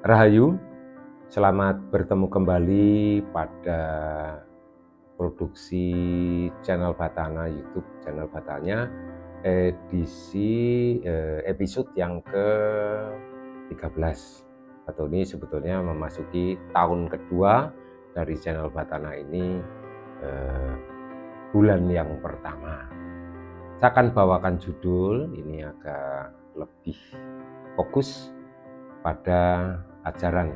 Rahayu, selamat bertemu kembali pada produksi channel Batana, YouTube channel Batanya, edisi episode yang ke-13. Atau ini sebetulnya memasuki tahun kedua dari channel Batana ini, bulan yang pertama. Saya akan bawakan judul ini agak lebih fokus pada ajaran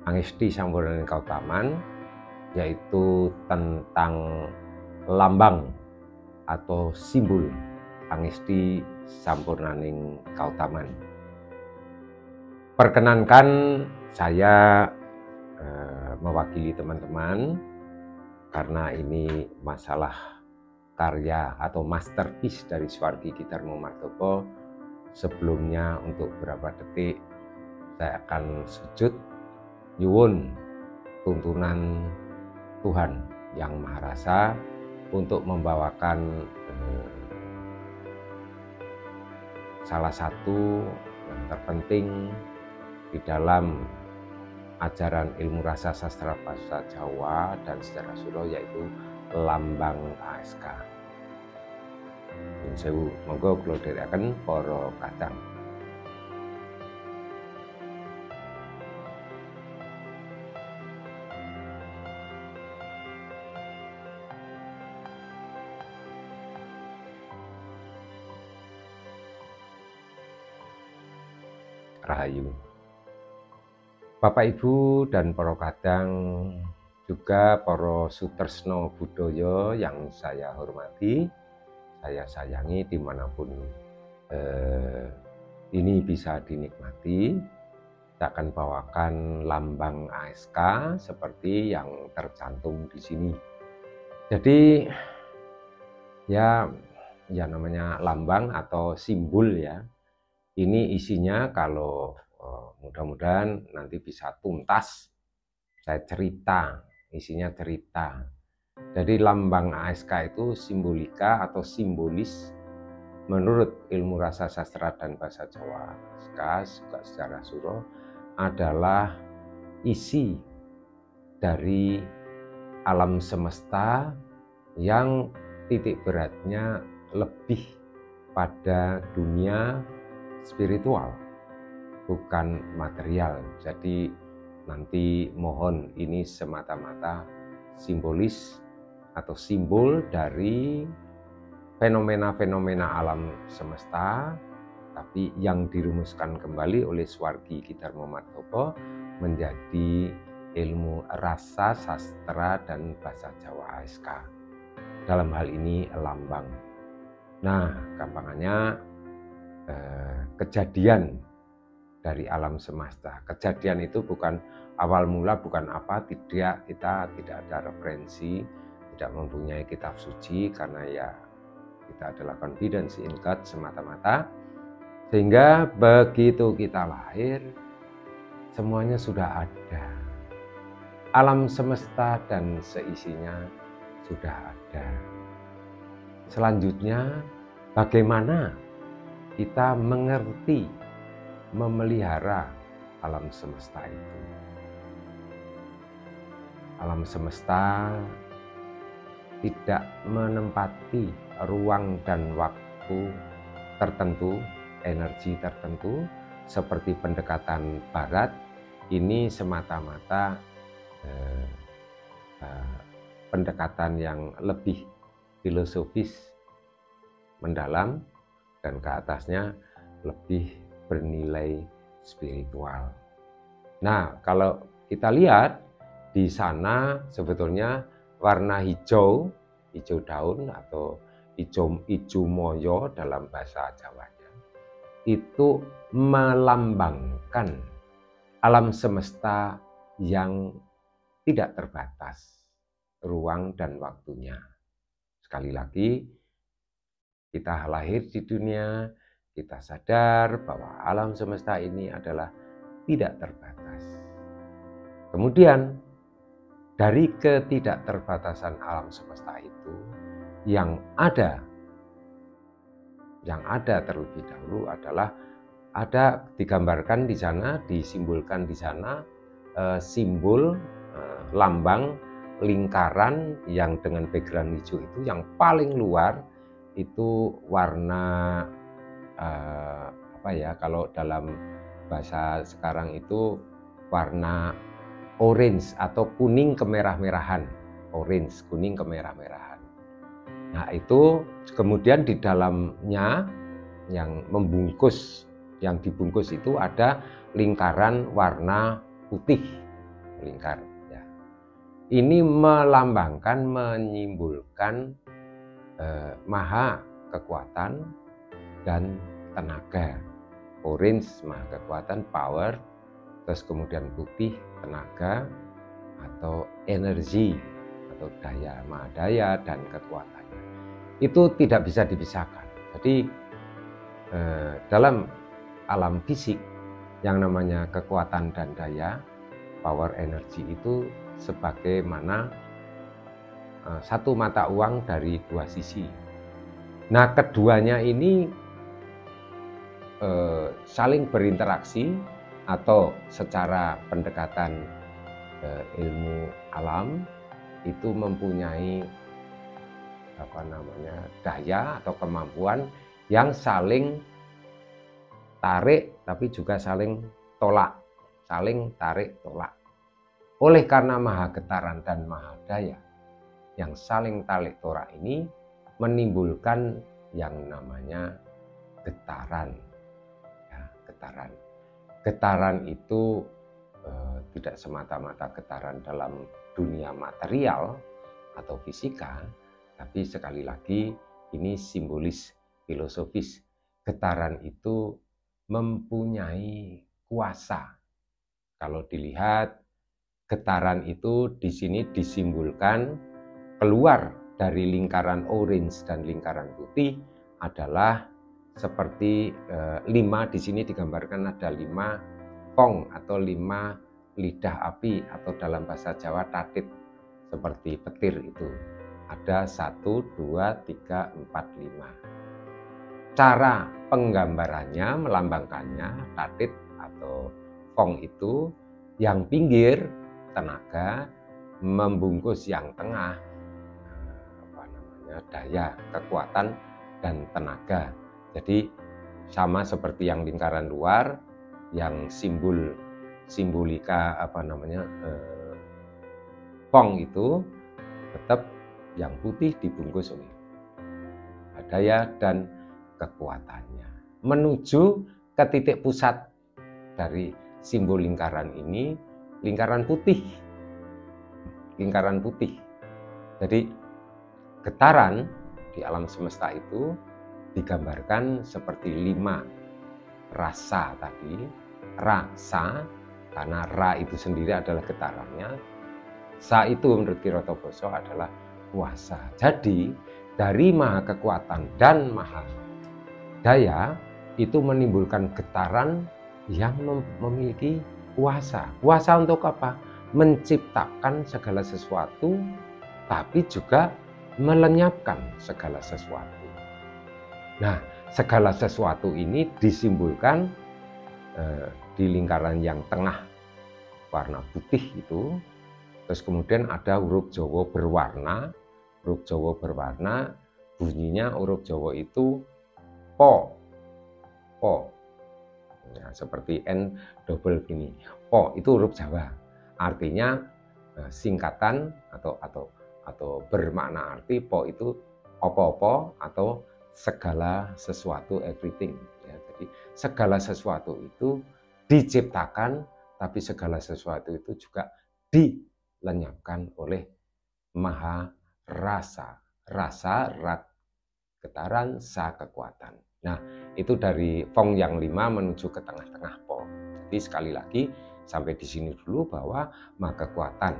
Angesti Sampurnaning Kautaman, yaitu tentang lambang atau simbol Angesti Sampurnaning Kautaman. Perkenankan saya mewakili teman-teman karena ini masalah karya atau masterpiece dari Swargi Gidarmo Martopo. Sebelumnya untuk beberapa detik saya akan sujud nyuwun tuntunan Tuhan Yang Maha Rasa untuk membawakan salah satu yang terpenting di dalam ajaran ilmu rasa sastra bahasa Jawa dan sejarah Suro, yaitu lambang ASK. Nyuwun sewu, monggo kula dherekaken para kadang. Rahayu. Bapak Ibu dan para kadang, juga para sutresno budaya yang saya hormati, saya sayangi dimanapun ini bisa dinikmati. Saya akan bawakan lambang ASK seperti yang tercantum di sini. Jadi ya namanya lambang atau simbol ya. Ini isinya kalau mudah-mudahan nanti bisa tuntas saya cerita, isinya cerita. Jadi lambang ASK itu simbolika atau simbolis menurut ilmu rasa sastra dan bahasa Jawa ASK, juga sejarah Suro, adalah isi dari alam semesta yang titik beratnya lebih pada dunia spiritual, bukan material. Jadi nanti mohon ini semata-mata simbolis atau simbol dari fenomena-fenomena alam semesta, tapi yang dirumuskan kembali oleh Swargi Gidarmo Martopo menjadi ilmu rasa sastra dan bahasa Jawa ASK. Dalam hal ini lambang. Nah, gampangannya kejadian dari alam semesta. Kejadian itu bukan awal mula, bukan apa, tidak, kita tidak ada referensi, tidak mempunyai kitab suci karena ya kita adalah confidence in God semata-mata. Sehingga begitu kita lahir, semuanya sudah ada. Alam semesta dan seisinya sudah ada. Selanjutnya, bagaimana kita mengerti, memelihara alam semesta itu. Alam semesta tidak menempati ruang dan waktu tertentu, energi tertentu, seperti pendekatan barat. Ini semata-mata pendekatan yang lebih filosofis, mendalam, dan ke atasnya lebih bernilai spiritual. Nah, kalau kita lihat di sana sebetulnya warna hijau, hijau daun atau hijau moyo dalam bahasa Jawanya, itu melambangkan alam semesta yang tidak terbatas ruang dan waktunya. Sekali lagi, kita lahir di dunia, kita sadar bahwa alam semesta ini adalah tidak terbatas. Kemudian, dari ketidakterbatasan alam semesta itu, yang ada terlebih dahulu adalah ada digambarkan di sana, disimbolkan di sana simbol lambang lingkaran yang dengan background hijau itu yang paling luar itu warna apa ya, kalau dalam bahasa sekarang itu warna orange atau kuning kemerah-merahan, orange kuning kemerah-merahan. Nah itu kemudian di dalamnya yang membungkus, yang dibungkus itu ada lingkaran warna putih, lingkar ya. Ini melambangkan, menyimbolkan maha kekuatan dan tenaga. Orange maha kekuatan, power, terus kemudian putih tenaga atau energi atau daya, maha daya dan kekuatannya. Itu tidak bisa dipisahkan. Jadi dalam alam fisik yang namanya kekuatan dan daya, power, energi itu sebagaimana satu mata uang dari dua sisi. Nah, keduanya ini saling berinteraksi atau secara pendekatan ilmu alam itu mempunyai daya atau kemampuan yang saling tarik tapi juga saling tolak, saling tarik tolak. Oleh karena maha getaran dan maha daya yang saling tarik tolak ini menimbulkan yang namanya getaran. Ya, getaran. Getaran itu tidak semata-mata getaran dalam dunia material atau fisika, tapi sekali lagi ini simbolis filosofis. Getaran itu mempunyai kuasa. Kalau dilihat getaran itu di sini disimbolkan keluar dari lingkaran orange dan lingkaran putih adalah seperti 5, di sini digambarkan ada 5 kong atau 5 lidah api atau dalam bahasa Jawa tatit seperti petir itu. Ada 1, 2, 3, 4, 5. Cara penggambarannya, melambangkannya tatit atau kong itu yang pinggir tenaga membungkus yang tengah daya, kekuatan dan tenaga. Jadi sama seperti yang lingkaran luar yang simbolika kong itu tetap yang putih dibungkus oleh daya dan kekuatannya menuju ke titik pusat dari simbol lingkaran ini, lingkaran putih. Lingkaran putih. Jadi getaran di alam semesta itu digambarkan seperti 5 rasa tadi. Rasa, karena ra itu sendiri adalah getarannya. Sa itu menurut Kirotoboso adalah kuasa. Jadi dari maha kekuatan dan maha daya itu menimbulkan getaran yang memiliki kuasa. Kuasa untuk apa? Menciptakan segala sesuatu, tapi juga melenyapkan segala sesuatu. Nah, segala sesuatu ini disimbolkan di lingkaran yang tengah warna putih itu. Terus kemudian ada huruf Jawa berwarna. Huruf Jawa berwarna bunyinya huruf Jawa itu po. Po. Ya, seperti N double gini. Po itu huruf Jawa. Artinya singkatan atau bermakna arti po itu opo-opo atau segala sesuatu, everything. Ya, jadi segala sesuatu itu diciptakan, tapi segala sesuatu itu juga dilenyapkan oleh maha rasa. Rasa, rat, getaran, sa, kekuatan. Nah, itu dari Feng yang 5 menuju ke tengah-tengah po. Jadi sekali lagi sampai di sini dulu bahwa maha kekuatan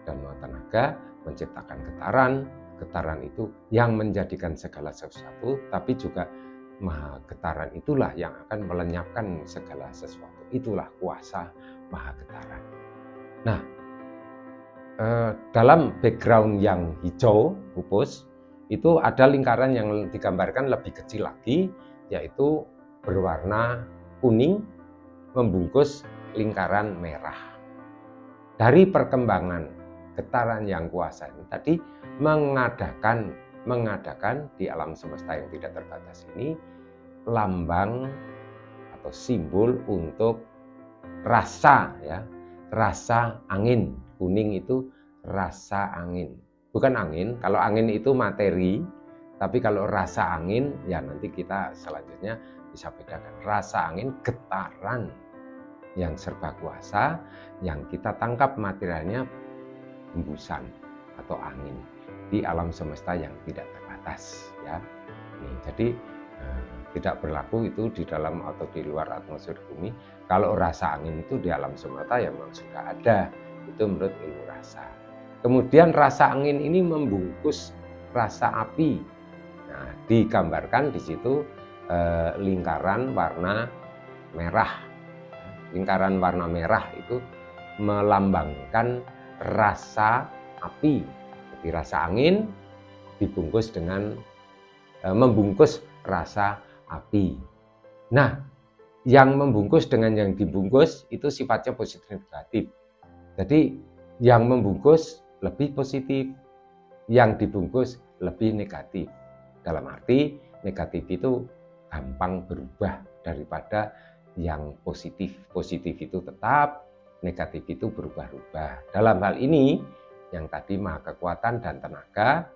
dan maha tenaga menciptakan getaran. Getaran itu yang menjadikan segala sesuatu, tapi juga maha getaran itulah yang akan melenyapkan segala sesuatu. Itulah kuasa maha getaran. Nah, dalam background yang hijau, pupus, itu ada lingkaran yang digambarkan lebih kecil lagi, yaitu berwarna kuning membungkus lingkaran merah. Dari perkembangan getaran yang kuasa ini tadi mengadakan di alam semesta yang tidak terbatas ini lambang atau simbol untuk rasa, ya, rasa angin. Kuning itu rasa angin, bukan angin. Kalau angin itu materi, tapi kalau rasa angin ya nanti kita selanjutnya bisa bedakan. Rasa angin getaran yang serba kuasa, yang kita tangkap materialnya hembusan atau angin di alam semesta yang tidak terbatas, ya. Jadi tidak berlaku itu di dalam atau di luar atmosfer bumi. Kalau rasa angin itu di alam semesta ya memang sudah ada, itu menurut ilmu rasa. Kemudian rasa angin ini membungkus rasa api. Nah, digambarkan di situ lingkaran warna merah. Lingkaran warna merah itu melambangkan rasa api. Jadi rasa angin dibungkus dengan membungkus rasa api. Nah, yang membungkus dengan yang dibungkus itu sifatnya positif negatif. Jadi yang membungkus lebih positif, yang dibungkus lebih negatif. Dalam arti negatif itu gampang berubah daripada yang positif. Positif itu tetap, negatif itu berubah-ubah. Dalam hal ini, yang tadi maha kekuatan dan tenaga,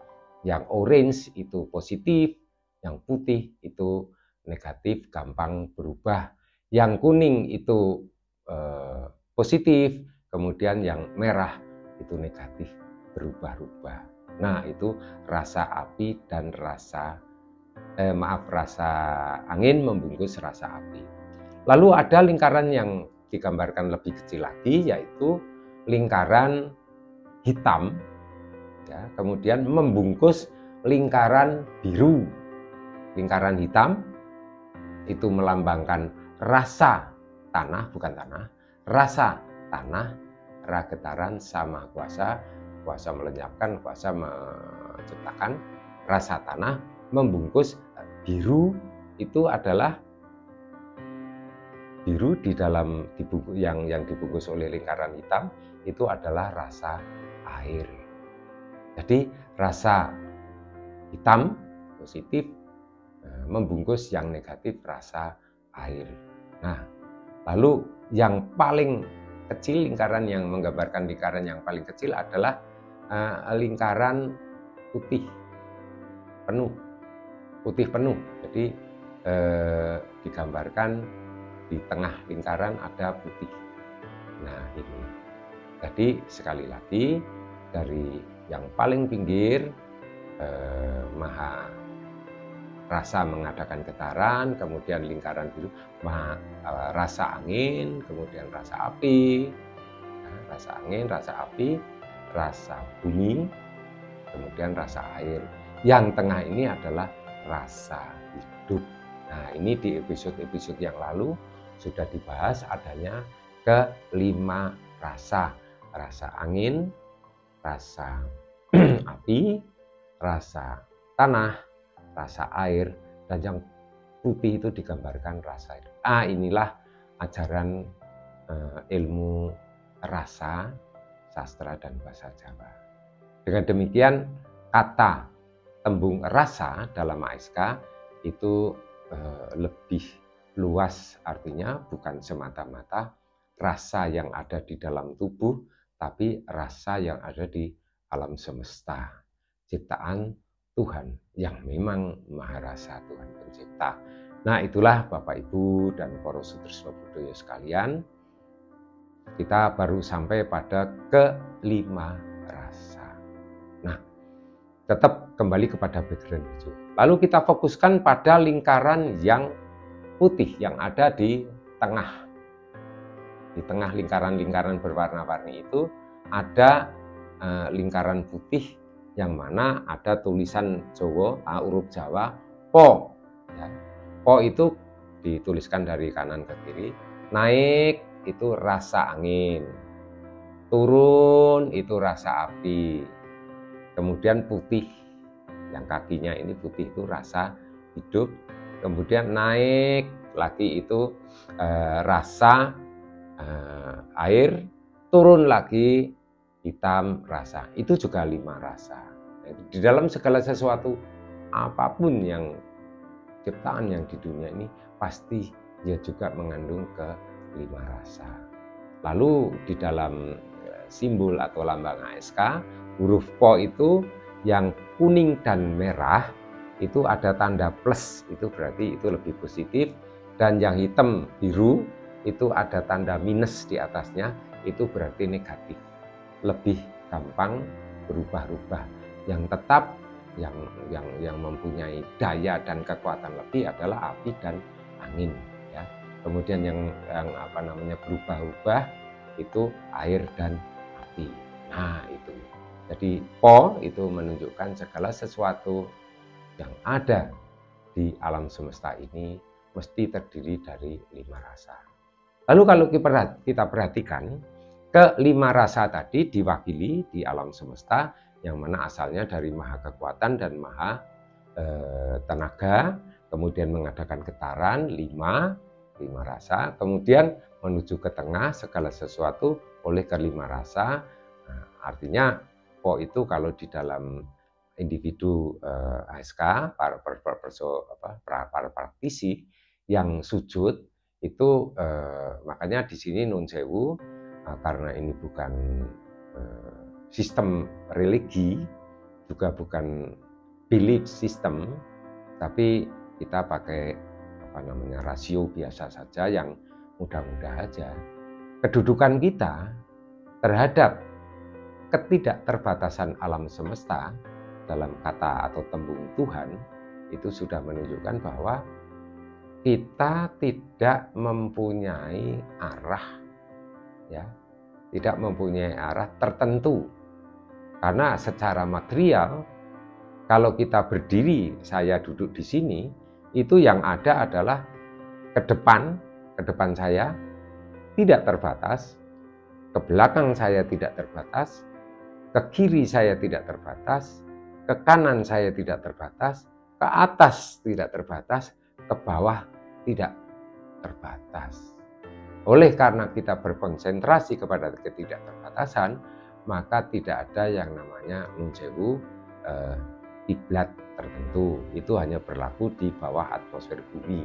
yang orange itu positif, yang putih itu negatif, gampang berubah. Yang kuning itu positif, kemudian yang merah itu negatif, berubah-ubah. Nah, itu rasa api dan rasa angin membungkus rasa api. Lalu ada lingkaran yang digambarkan lebih kecil lagi, yaitu lingkaran hitam, ya, kemudian membungkus lingkaran biru. Lingkaran hitam itu melambangkan rasa tanah, bukan tanah, rasa tanah, getaran sama kuasa, kuasa melenyapkan, kuasa menciptakan. Rasa tanah membungkus biru itu adalah biru di dalam yang dibungkus oleh lingkaran hitam itu adalah rasa air. Jadi rasa hitam positif membungkus yang negatif rasa air. Nah, lalu yang paling kecil, lingkaran yang menggambarkan lingkaran yang paling kecil adalah lingkaran putih penuh, putih penuh. Jadi digambarkan di tengah lingkaran ada putih. Nah, ini. Jadi sekali lagi dari yang paling pinggir maha rasa mengadakan getaran, kemudian lingkaran biru rasa angin, kemudian rasa api, rasa angin, rasa api, rasa bumi, kemudian rasa air. Yang tengah ini adalah rasa hidup. Nah, ini di episode-episode yang lalu sudah dibahas adanya kelima rasa. Rasa angin, rasa api, rasa tanah, rasa air, dan yang putih itu digambarkan rasa air. Inilah ajaran ilmu rasa, sastra dan bahasa Jawa. Dengan demikian kata tembung rasa dalam ASK itu lebih luas, artinya bukan semata-mata rasa yang ada di dalam tubuh, tapi rasa yang ada di alam semesta, ciptaan Tuhan yang memang maha rasa, Tuhan pencipta. Nah, itulah Bapak Ibu dan para Sutrisno Budoyo sekalian, kita baru sampai pada kelima rasa. Nah, tetap kembali kepada background hijau. Lalu kita fokuskan pada lingkaran yang putih yang ada di tengah. Di tengah lingkaran-lingkaran berwarna-warni itu ada lingkaran putih yang mana ada tulisan Jawa, huruf Jawa, po. Ya. Po itu dituliskan dari kanan ke kiri. Naik itu rasa angin, turun itu rasa api, kemudian putih, yang kakinya ini putih itu rasa hidup, kemudian naik lagi itu rasa, air, turun lagi hitam rasa. Itu juga 5 rasa. Di dalam segala sesuatu apapun yang ciptaan yang di dunia ini pasti dia juga mengandung ke 5 rasa. Lalu di dalam simbol atau lambang ASK, huruf Po itu yang kuning dan merah itu ada tanda plus, itu berarti itu lebih positif, dan yang hitam biru itu ada tanda minus di atasnya, itu berarti negatif, lebih gampang berubah-ubah. Yang tetap yang mempunyai daya dan kekuatan lebih adalah api dan angin, ya. Kemudian yang berubah-ubah itu air dan api. Nah, itu. Jadi Po itu menunjukkan segala sesuatu yang ada di alam semesta ini mesti terdiri dari 5 rasa. Lalu kalau kita perhatikan, ke-5 rasa tadi diwakili di alam semesta yang mana asalnya dari maha kekuatan dan maha tenaga, kemudian mengadakan getaran 5 rasa, kemudian menuju ke tengah segala sesuatu oleh ke-5 rasa. Nah, artinya Po itu kalau di dalam individu ASK, para praktisi yang sujud itu, makanya di sini nun sewu, karena ini bukan sistem religi, juga bukan belief system, tapi kita pakai rasio biasa saja yang mudah-mudah aja. Kedudukan kita terhadap ketidakterbatasan alam semesta dalam kata atau tembung Tuhan itu sudah menunjukkan bahwa kita tidak mempunyai arah, ya, tidak mempunyai arah tertentu. Karena secara material, kalau kita berdiri, saya duduk di sini, itu yang ada adalah ke depan saya tidak terbatas, ke belakang saya tidak terbatas, ke kiri saya tidak terbatas, ke kanan saya tidak terbatas, ke atas tidak terbatas, ke bawah tidak terbatas. Oleh karena kita berkonsentrasi kepada ketidakterbatasan, maka tidak ada yang namanya nun sewu kiblat tertentu. Itu hanya berlaku di bawah atmosfer bumi.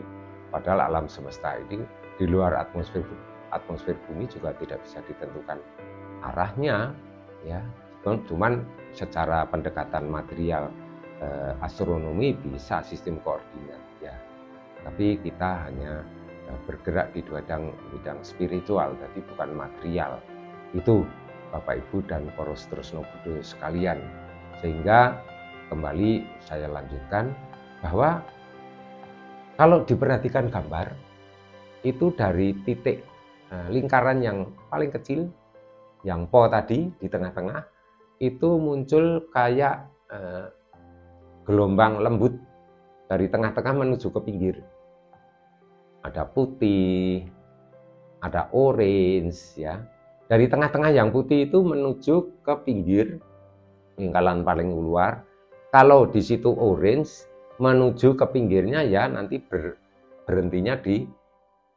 Padahal alam semesta ini di luar atmosfer bumi juga tidak bisa ditentukan arahnya, ya. Cuman secara pendekatan material astronomi bisa sistem koordinat, ya. Tapi kita hanya bergerak di bidang spiritual, jadi bukan material. Itu Bapak Ibu dan Poros Tresno Budoyo sekalian. Sehingga kembali saya lanjutkan bahwa kalau diperhatikan gambar itu dari titik lingkaran yang paling kecil, yang Po tadi di tengah-tengah, itu muncul kayak gelombang lembut dari tengah-tengah menuju ke pinggir. Ada putih, ada orange, ya. Dari tengah-tengah yang putih itu menuju ke pinggir lingkaran paling luar. Kalau di situ orange menuju ke pinggirnya, ya nanti berhentinya di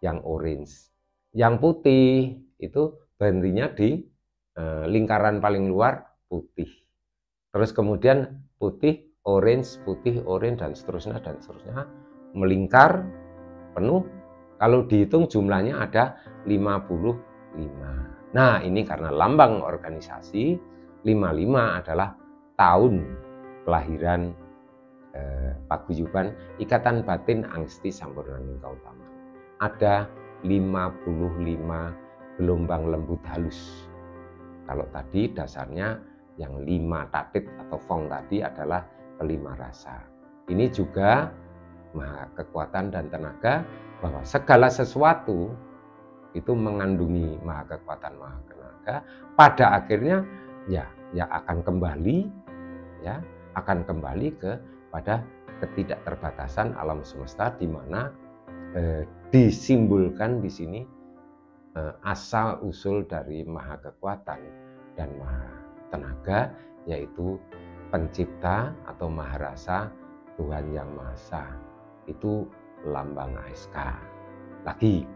yang orange. Yang putih itu berhentinya di lingkaran paling luar putih. Terus kemudian putih, orange, dan seterusnya melingkar penuh. Kalau dihitung jumlahnya ada 55. Nah, ini karena lambang organisasi 55 adalah tahun kelahiran paguyuban Ikatan Batin Angsti Sampurnaning Gautama. Ada 55 gelombang lembut halus. Kalau tadi dasarnya yang 5 tatit atau fong tadi adalah ke-5 rasa. Ini juga maha kekuatan dan tenaga, bahwa segala sesuatu itu mengandungi maha kekuatan, maha tenaga. Pada akhirnya ya akan kembali kepada ketidakterbatasan alam semesta, di mana disimbolkan di sini asal usul dari maha kekuatan dan maha tenaga, yaitu pencipta atau maha rasa Tuhan Yang Maha Esa. Itu lambang ASK. lagi.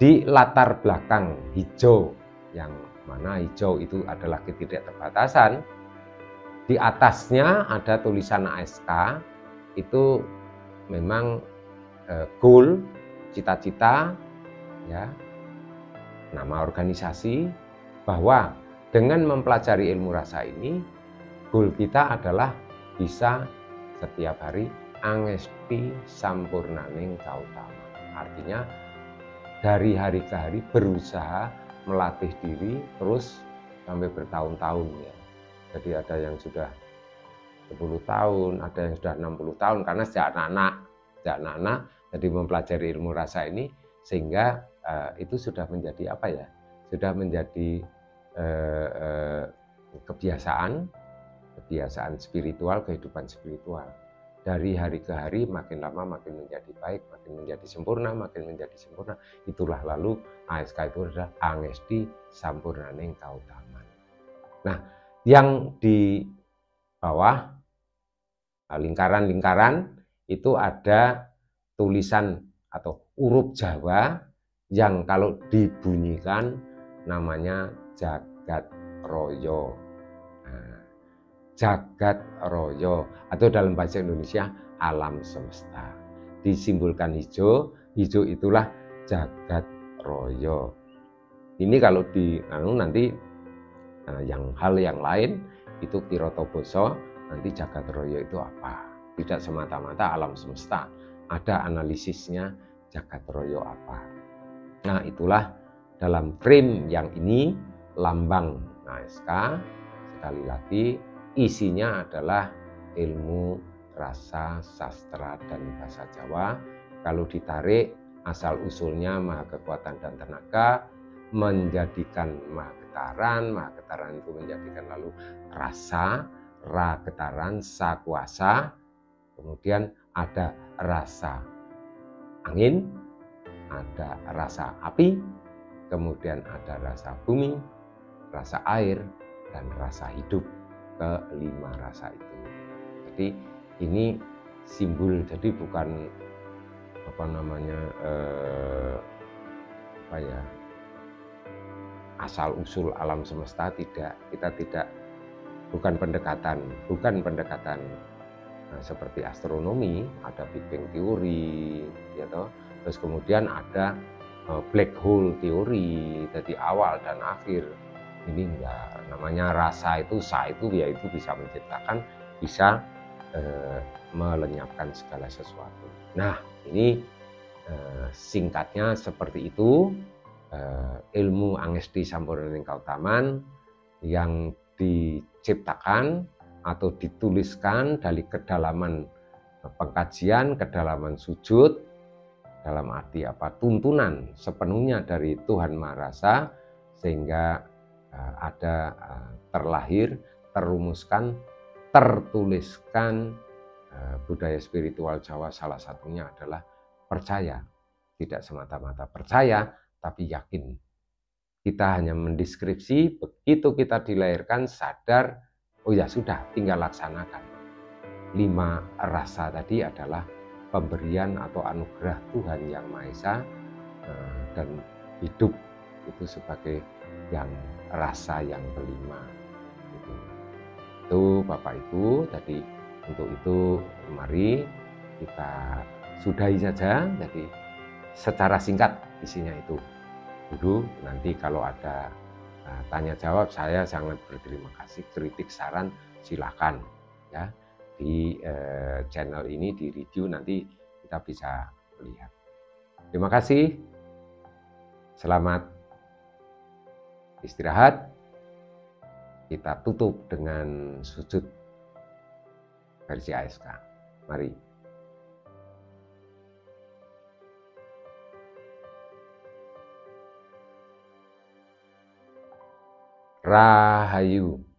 Di latar belakang hijau, yang mana hijau itu adalah ketidakterbatasan, di atasnya ada tulisan ASK, itu memang goal, cita-cita, ya, nama organisasi, bahwa dengan mempelajari ilmu rasa ini, goal kita adalah bisa setiap hari angesti sampurnaning kautama. Artinya dari hari ke hari berusaha melatih diri terus sampai bertahun-tahun, ya. Jadi ada yang sudah 10 tahun, ada yang sudah 60 tahun, karena sejak anak-anak jadi mempelajari ilmu rasa ini, sehingga itu sudah menjadi apa ya? Sudah menjadi kebiasaan spiritual, kehidupan spiritual. Dari hari ke hari makin lama makin menjadi baik, makin menjadi sempurna, makin menjadi sempurna. Itulah lalu ASK itu adalah angesti sampurnaning kautaman. Nah, yang di bawah lingkaran-lingkaran itu ada tulisan atau huruf Jawa yang kalau dibunyikan namanya Jagat Royo. Jagat Royo atau dalam bahasa Indonesia alam semesta. Disimbolkan hijau, hijau itulah Jagat Royo. Ini kalau di nanti yang hal yang lain itu Kiroto Boso, nanti Jagat Royo itu apa? Tidak semata-mata alam semesta, ada analisisnya Jagat Royo apa. Nah, itulah dalam frame yang ini lambang ASK, sekali lagi isinya adalah ilmu rasa, sastra, dan bahasa Jawa. Kalau ditarik asal usulnya maha kekuatan dan tenaga, menjadikan maha getaran itu menjadikan lalu rasa, ra getaran, sa kuasa, kemudian ada rasa angin, ada rasa api, kemudian ada rasa bumi, rasa air, dan rasa hidup. Kelima rasa itu. Jadi ini simbol, jadi bukan asal usul alam semesta, tidak. Kita tidak, bukan pendekatan seperti astronomi, ada Big Bang teori, ya toh. Terus kemudian ada black hole teori, jadi awal dan akhir. Ini enggak, namanya rasa itu, sa itu, ya itu bisa menciptakan, bisa melenyapkan segala sesuatu. Nah, ini singkatnya seperti itu, ilmu angesti sampurnaning kautaman yang diciptakan atau dituliskan dari kedalaman pengkajian, kedalaman sujud, dalam arti apa? Tuntunan sepenuhnya dari Tuhan Maha Rasa, sehingga ada terlahir, terumuskan, tertuliskan budaya spiritual Jawa. Salah satunya adalah percaya, tidak semata-mata percaya tapi yakin. Kita hanya mendeskripsi, begitu kita dilahirkan sadar, oh ya sudah, tinggal laksanakan. 5 rasa tadi adalah pemberian atau anugerah Tuhan Yang Maha Esa, dan hidup itu sebagai yang rasa yang kelima. Itu Bapak Ibu. Jadi untuk itu mari kita sudahi saja. Jadi secara singkat isinya itu dulu. Nanti kalau ada tanya jawab, saya sangat berterima kasih. Kritik, saran silakan ya. Di channel ini, di review nanti kita bisa melihat. Terima kasih. Selamat istirahat. Kita tutup dengan sujud versi ASK. Mari. Rahayu.